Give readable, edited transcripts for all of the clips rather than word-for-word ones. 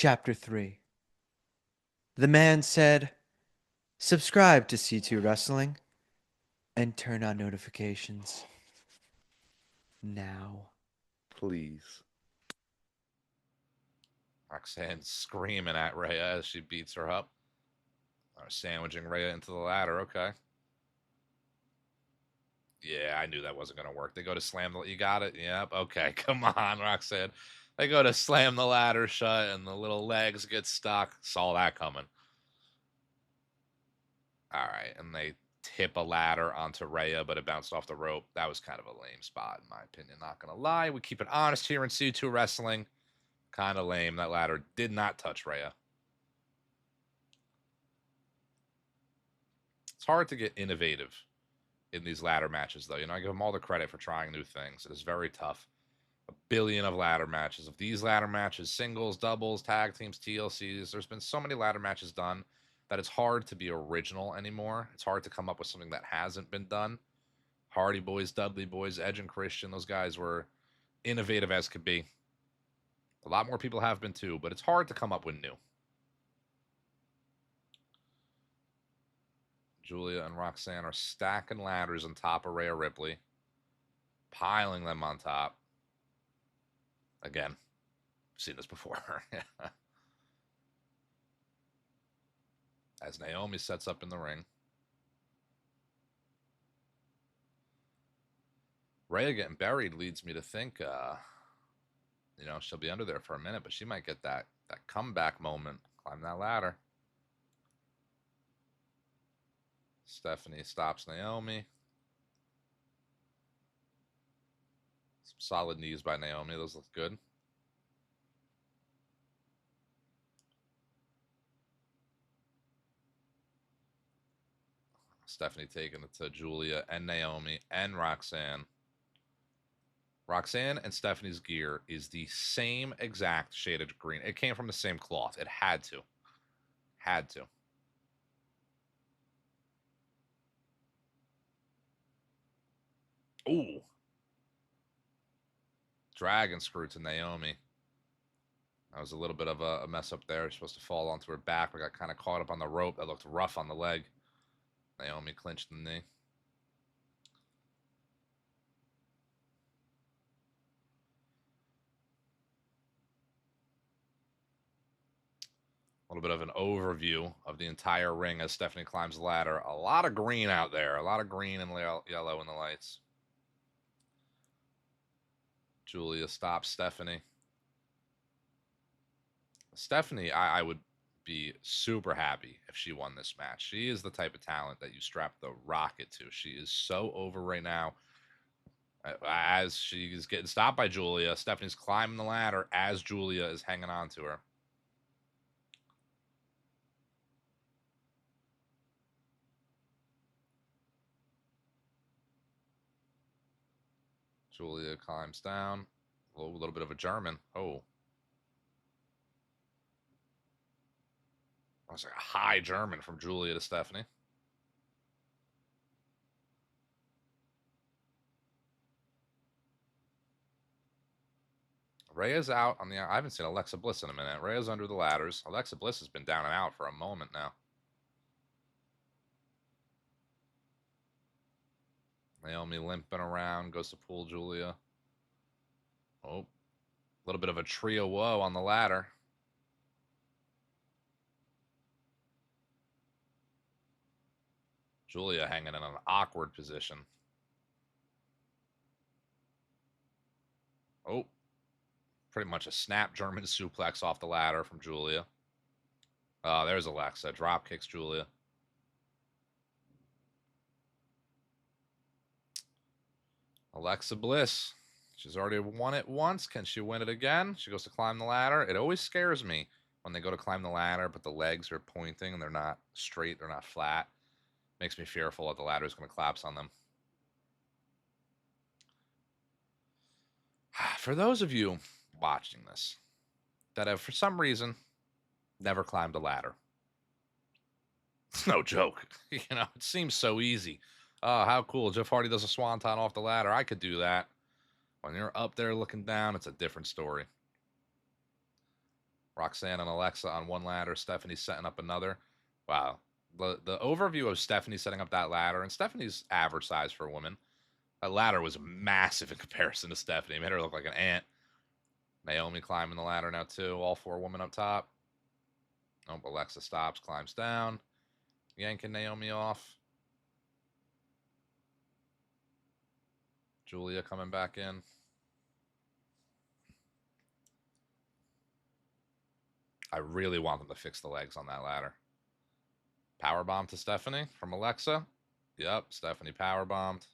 Chapter 3. The man said, "Subscribe to C2 Wrestling and turn on notifications now." Please. Roxanne screaming at Rhea as she beats her up. Sandwiching Rhea into the ladder. Okay. Yeah, I knew that wasn't going to work. They go to slam the... You got it? Yep. Okay, come on, Roxanne. They go to slam the ladder shut and the little legs get stuck. Saw that coming. All right, and they tip a ladder onto Rhea, but it bounced off the rope. That was kind of a lame spot, in my opinion. Not going to lie. We keep it honest here in C2 Wrestling. Kind of lame. That ladder did not touch Rhea. It's hard to get innovative in these ladder matches, though. I give them all the credit for trying new things. It is very tough. A billion of ladder matches. Of these ladder matches, singles, doubles, tag teams, TLCs, there's been so many ladder matches done that it's hard to be original anymore. It's hard to come up with something that hasn't been done. Hardy Boys, Dudley Boys, Edge and Christian, those guys were innovative as could be. A lot more people have been too, but it's hard to come up with new. Julia and Roxanne are stacking ladders on top of Rhea Ripley, piling them on top. Again, I've seen this before. As Naomi sets up in the ring. Rhea getting buried leads me to think, she'll be under there for a minute, but she might get that comeback moment. Climb that ladder. Stephanie stops Naomi. Some solid knees by Naomi. Those look good. Stephanie taking it to Julia and Naomi and Roxanne. Roxanne and Stephanie's gear is the same exact shade of green. It came from the same cloth. It had to. Had to. Ooh. Dragon screw to Naomi. That was a little bit of a mess up there. She's supposed to fall onto her back, but got kind of caught up on the rope. That looked rough on the leg. Naomi clinched the knee. A little bit of an overview of the entire ring as Stephanie climbs the ladder. A lot of green out there. A lot of green and yellow in the lights. Julia stops Stephanie. Stephanie, I would be super happy if she won this match. She is the type of talent that you strap the rocket to. She is so over right now. As she's getting stopped by Julia, Stephanie's climbing the ladder as Julia is hanging on to her. Julia climbs down. A little bit of a German. Oh. That was like a high German from Julia to Stephanie. Rhea's out on the... I haven't seen Alexa Bliss in a minute. Rhea's under the ladders. Alexa Bliss has been down and out for a moment now. Naomi limping around. Goes to pull Julia. Oh. A little bit of a trio woe on the ladder. Julia hanging in an awkward position. Oh. Pretty much a snap German suplex off the ladder from Julia. Oh, there's Alexa. Drop kicks Julia. Alexa Bliss. She's already won it once. Can she win it again? She goes to climb the ladder. It always scares me when they go to climb the ladder, but the legs are pointing and they're not straight, they're not flat. Makes me fearful that the ladder is going to collapse on them. For those of you watching this that have, for some reason, never climbed a ladder, it's no joke. It seems so easy. Oh, how cool. Jeff Hardy does a swanton off the ladder. I could do that. When you're up there looking down, it's a different story. Roxanne and Alexa on one ladder. Stephanie setting up another. Wow. The overview of Stephanie setting up that ladder, and Stephanie's average size for a woman. That ladder was massive in comparison to Stephanie. It made her look like an ant. Naomi climbing the ladder now, too. All four women up top. Nope, Alexa stops, climbs down. Yanking Naomi off. Julia coming back in. I really want them to fix the legs on that ladder. Powerbomb to Stephanie from Alexa. Yep, Stephanie powerbombed.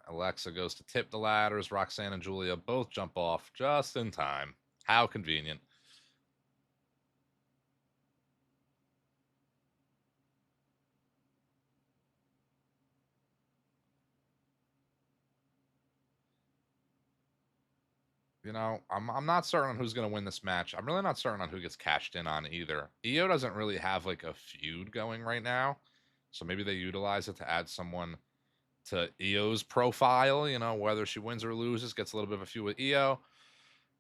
Alexa goes to tip the ladders. Roxanne and Julia both jump off just in time. How convenient. You know, I'm not certain on who's going to win this match. I'm really not certain on who gets cashed in on either. Io doesn't really have like a feud going right now. So maybe they utilize it to add someone to Io's profile, you know, whether she wins or loses, gets a little bit of a feud with Io.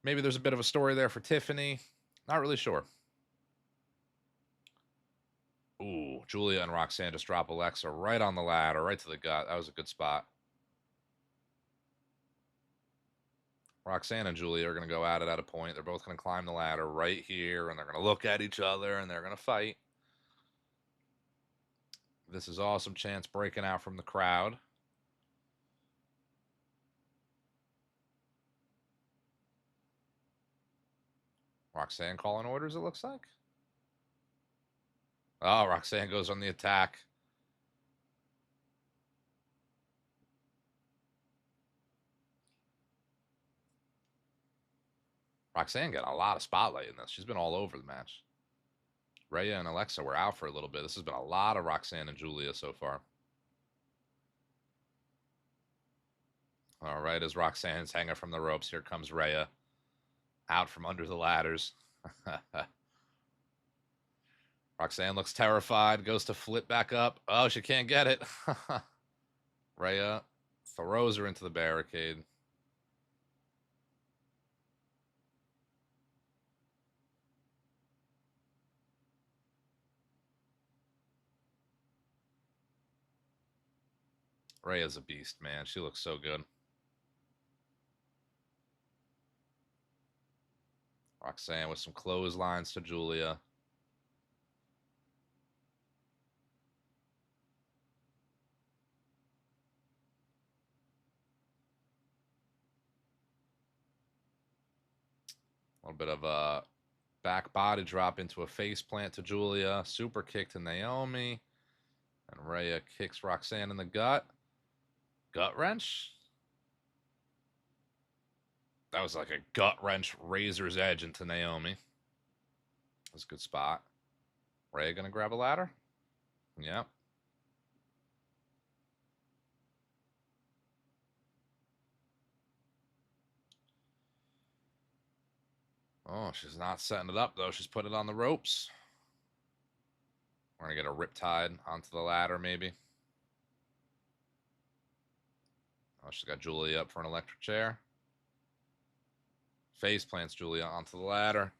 Maybe there's a bit of a story there for Tiffany. Not really sure. Ooh, Julia and Roxanne just drop Alexa right on the ladder, right to the gut. That was a good spot. Roxanne and Julia are going to go at it at a point. They're both going to climb the ladder right here, and they're going to look at each other, and they're going to fight. This is awesome. Chance breaking out from the crowd. Roxanne calling orders, it looks like. Oh, Roxanne goes on the attack. Roxanne getting a lot of spotlight in this. She's been all over the match. Rhea and Alexa were out for a little bit. This has been a lot of Roxanne and Julia so far. All right, as Roxanne's hanging from the ropes, here comes Rhea out from under the ladders. Roxanne looks terrified, goes to flip back up. Oh, she can't get it. Rhea throws her into the barricade. Rhea's a beast, man. She looks so good. Roxanne with some clotheslines to Julia. A little bit of a back body drop into a face plant to Julia. Super kick to Naomi. And Rhea kicks Roxanne in the gut. Gut wrench? That was like a gut wrench razor's edge into Naomi. That was a good spot. Rhea gonna grab a ladder? Yep. Oh, she's not setting it up though. She's putting it on the ropes. We're gonna get a riptide onto the ladder, maybe. Oh, she's got Julia up for an electric chair. Face plants Julia onto the ladder.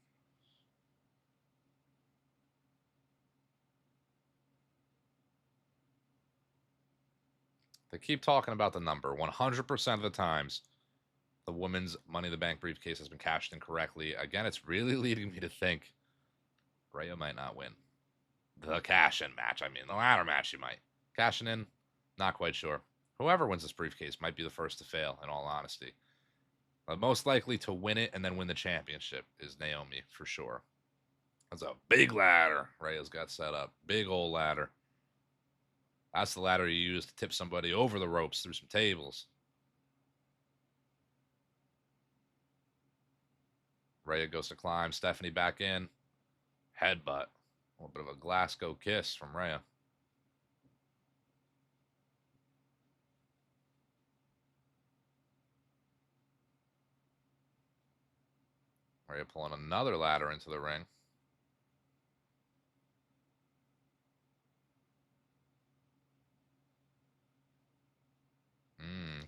They keep talking about the number. 100% of the times, the women's Money in the Bank briefcase has been cashed in correctly. Again, it's really leading me to think Rhea might not win. The cash-in match, I mean. The ladder match, she might. Cashing in, not quite sure. Whoever wins this briefcase might be the first to fail, in all honesty. The most likely to win it and then win the championship is Naomi, for sure. That's a big ladder Rhea's got set up. Big old ladder. That's the ladder you use to tip somebody over the ropes through some tables. Rhea goes to climb. Stephanie back in. Headbutt. A little bit of a Glasgow kiss from Rhea. Rhea pulling another ladder into the ring.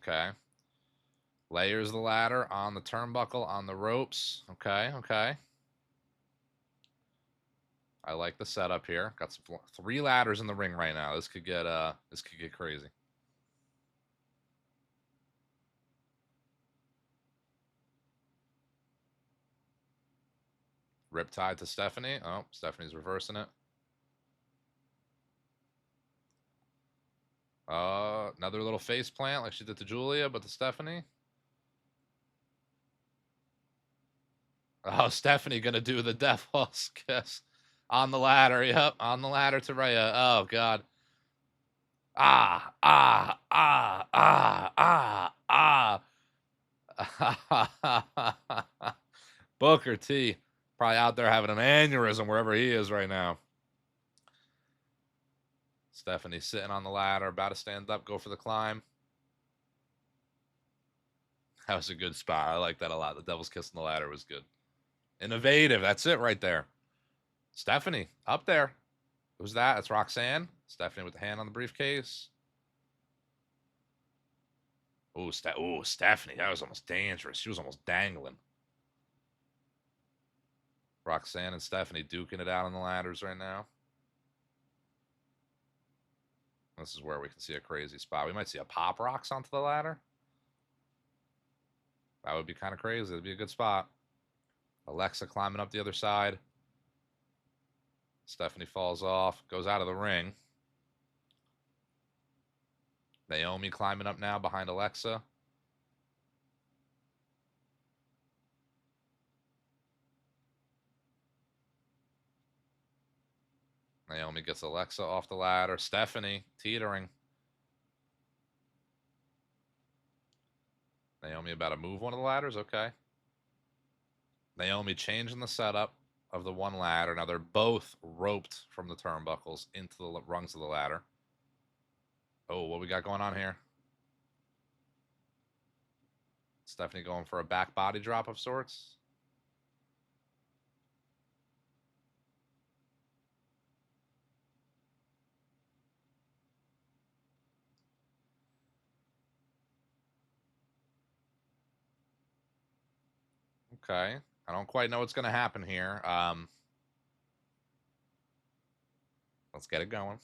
Okay. Layers the ladder on the turnbuckle, on the ropes. Okay, okay. I like the setup here. Got some 3 ladders in the ring right now. This could get crazy. Riptide to Stephanie. Oh, Stephanie's reversing it. Another little face plant like she did to Julia, but to Stephanie. Oh, Stephanie gonna do the devil's kiss on the ladder. Yep, on the ladder to Rhea. Oh God. Ah, ah, ah, ah, ah, ah. Booker T probably out there having an aneurysm wherever he is right now. Stephanie sitting on the ladder, about to stand up, go for the climb. That was a good spot. I like that a lot. The devil's kiss on the ladder was good. Innovative. That's it right there. Stephanie up there. Who's that? It's Roxanne. Stephanie with the hand on the briefcase. Oh, Stephanie. That was almost dangerous. She was almost dangling. Roxanne and Stephanie duking it out on the ladders right now. This is where we can see a crazy spot. We might see a pop rocks onto the ladder. That would be kind of crazy. That'd be a good spot. Alexa climbing up the other side. Stephanie falls off, goes out of the ring. Naomi climbing up now behind Alexa. Naomi gets Alexa off the ladder. Stephanie teetering. Naomi about to move one of the ladders. Okay. Naomi changing the setup of the one ladder. Now they're both roped from the turnbuckles into the rungs of the ladder. Oh, what we got going on here? Stephanie going for a back body drop of sorts. Okay. I don't quite know what's going to happen here. Let's get it going.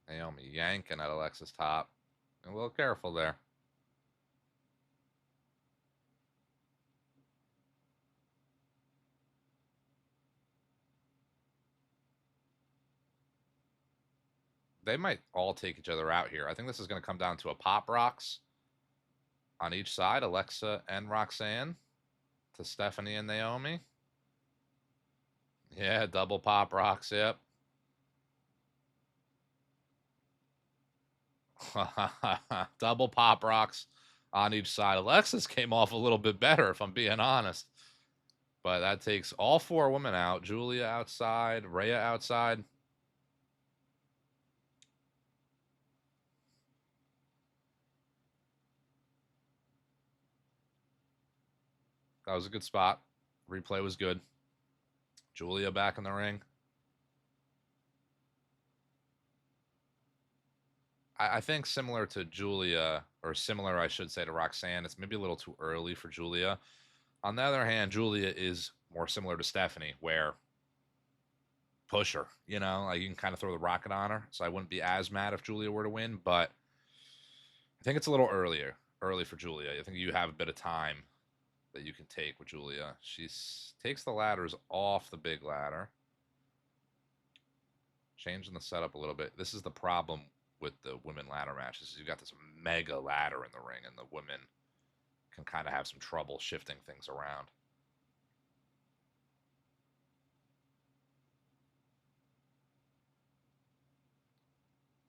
Naomi yanking at Alexa's top. A little careful there. They might all take each other out here. I think this is going to come down to a pop rocks on each side. Alexa and Roxanne to Stephanie and Naomi. Yeah, double pop rocks. Yep. Double pop rocks on each side. Alexis came off a little bit better, if I'm being honest. But that takes all 4 women out. Julia outside, Rhea outside. That was a good spot. Replay was good. Julia back in the ring. I think similar to Julia, or similar, I should say, to Roxanne, it's maybe a little too early for Julia. On the other hand, Julia is more similar to Stephanie, where push her, like you can kind of throw the rocket on her. So I wouldn't be as mad if Julia were to win, but I think it's a little early for Julia. I think you have a bit of time that you can take with Julia. She takes the ladders off the big ladder, changing the setup a little bit. This is the problem with the women ladder matches. You've got this mega ladder in the ring, and the women can kind of have some trouble shifting things around.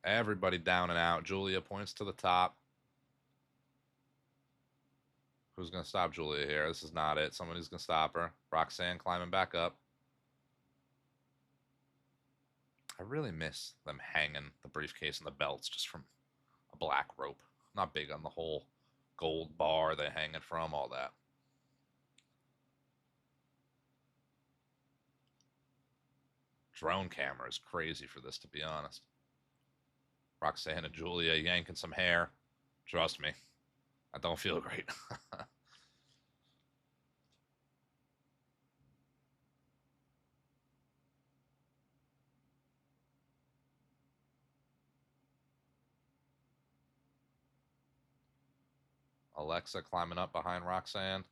Everybody down and out. Julia points to the top. Who's going to stop Julia here? This is not it. Somebody's going to stop her. Roxanne climbing back up. I really miss them hanging the briefcase and the belts just from a black rope. Not big on the whole gold bar they hang it from, all that. Drone camera is crazy for this, to be honest. Roxanne and Julia yanking some hair. Trust me, I don't feel great. Alexa climbing up behind Roxanne.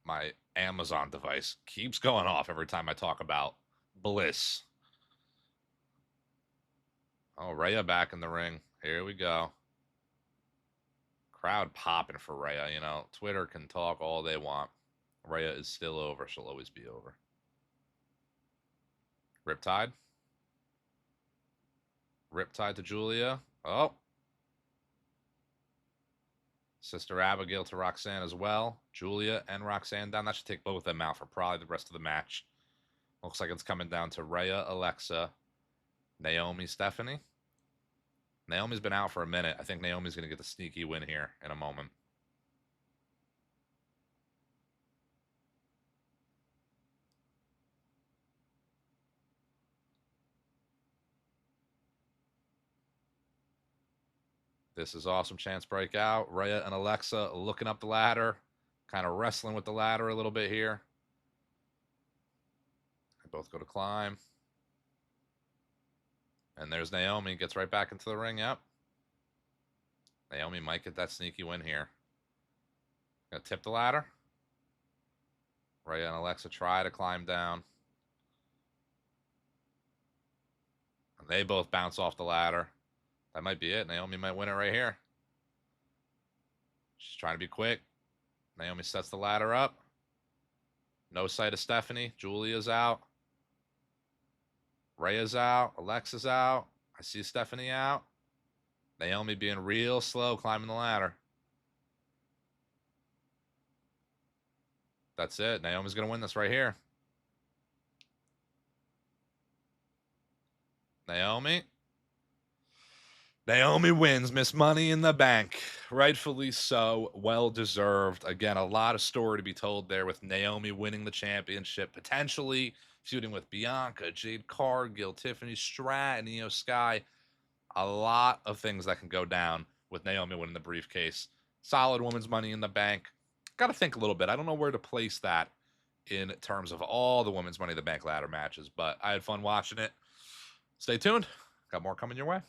My Amazon device keeps going off every time I talk about Bliss. Oh, Rhea back in the ring. Here we go. Crowd popping for Rhea. You know, Twitter can talk all they want. Rhea is still over. She'll always be over. Riptide. Riptide to Julia. Oh. Sister Abigail to Roxanne as well. Julia and Roxanne down. That should take both of them out for probably the rest of the match. Looks like it's coming down to Rhea, Alexa, Naomi, Stephanie. Naomi's been out for a minute. I think Naomi's going to get the sneaky win here in a moment. This is awesome. Chance breakout. Rhea and Alexa looking up the ladder, kind of wrestling with the ladder a little bit here. They both go to climb. And there's Naomi. Gets right back into the ring. Yep. Naomi might get that sneaky win here. Gonna tip the ladder. Rhea and Alexa try to climb down. And they both bounce off the ladder. That might be it. Naomi might win it right here. She's trying to be quick. Naomi sets the ladder up. No sight of Stephanie. Julia's out. Rhea's out. Alexa's out. I see Stephanie out. Naomi being real slow climbing the ladder. That's it. Naomi's going to win this right here. Naomi. Naomi wins Miss Money in the Bank. Rightfully so. Well deserved. Again, a lot of story to be told there with Naomi winning the championship, potentially feuding with Bianca, Jade Cargill, Tiffany Stratton, Io Sky. A lot of things that can go down with Naomi winning the briefcase. Solid women's Money in the Bank. Got to think a little bit. I don't know where to place that in terms of all the women's Money in the Bank ladder matches, but I had fun watching it. Stay tuned. Got more coming your way.